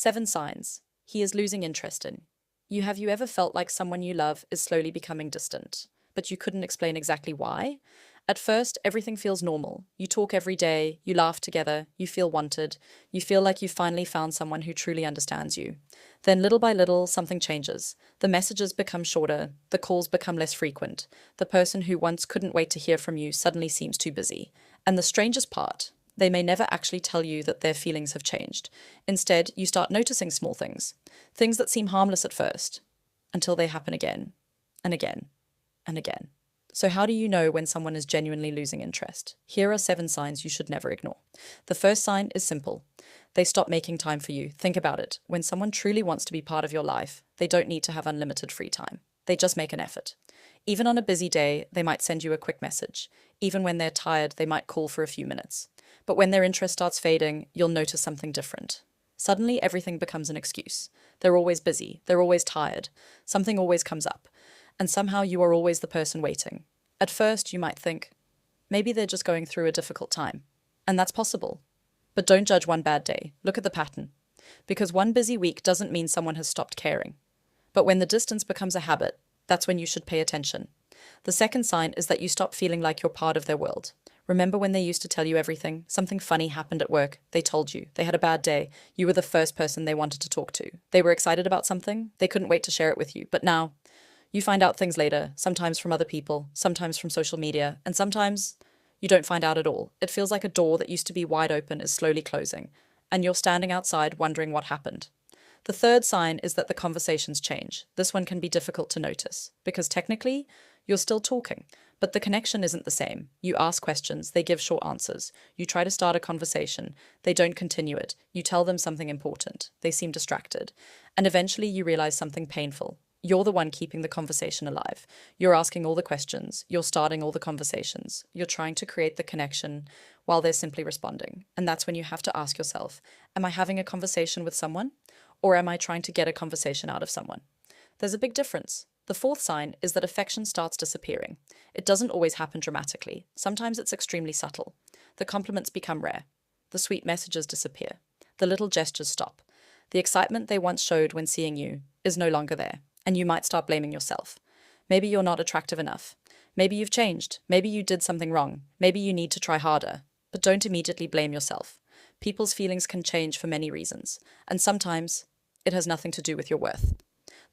7 signs. He is losing interest in you. Have you ever felt like someone you love is slowly becoming distant, but you couldn't explain exactly why? At first, everything feels normal. You talk every day, you laugh together, you feel wanted, you feel like you finally found someone who truly understands you. Then, little by little, something changes. The messages become shorter, the calls become less frequent. The person who once couldn't wait to hear from you suddenly seems too busy. And the strangest part, they may never actually tell you that their feelings have changed. Instead, you start noticing small things, things that seem harmless at first, until they happen again and again and again. So, how do you know when someone is genuinely losing interest? Here are 7 signs you should never ignore. The first sign is simple. They stop making time for you. Think about it. When someone truly wants to be part of your life, they don't need to have unlimited free time. They just make an effort. Even on a busy day, they might send you a quick message. Even when they're tired, they might call for a few minutes. But when their interest starts fading, you'll notice something different. Suddenly, everything becomes an excuse. They're always busy. They're always tired. Something always comes up. And somehow you are always the person waiting. At first, you might think, maybe they're just going through a difficult time. And that's possible. But don't judge one bad day. Look at the pattern. Because one busy week doesn't mean someone has stopped caring. But when the distance becomes a habit, that's when you should pay attention. The second sign is that you stop feeling like you're part of their world. Remember when they used to tell you everything? Something funny happened at work. They told you. They had a bad day. You were the first person they wanted to talk to. They were excited about something. They couldn't wait to share it with you. But now, you find out things later, sometimes from other people, sometimes from social media, and sometimes you don't find out at all. It feels like a door that used to be wide open is slowly closing, and you're standing outside wondering what happened. The third sign is that the conversations change. This one can be difficult to notice, because technically, you're still talking, but the connection isn't the same. You ask questions, they give short answers. You try to start a conversation, they don't continue it. You tell them something important, they seem distracted. And eventually you realize something painful. You're the one keeping the conversation alive. You're asking all the questions, you're starting all the conversations. You're trying to create the connection while they're simply responding. And that's when you have to ask yourself, am I having a conversation with someone? Or am I trying to get a conversation out of someone? There's a big difference. The fourth sign is that affection starts disappearing. It doesn't always happen dramatically. Sometimes it's extremely subtle. The compliments become rare. The sweet messages disappear. The little gestures stop. The excitement they once showed when seeing you is no longer there, and you might start blaming yourself. Maybe you're not attractive enough. Maybe you've changed. Maybe you did something wrong. Maybe you need to try harder. But don't immediately blame yourself. People's feelings can change for many reasons, and sometimes it has nothing to do with your worth.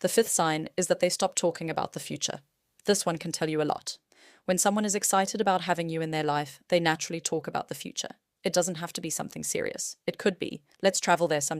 The fifth sign is that they stop talking about the future. This one can tell you a lot. When someone is excited about having you in their life, they naturally talk about the future. It doesn't have to be something serious. It could be, let's travel there someday.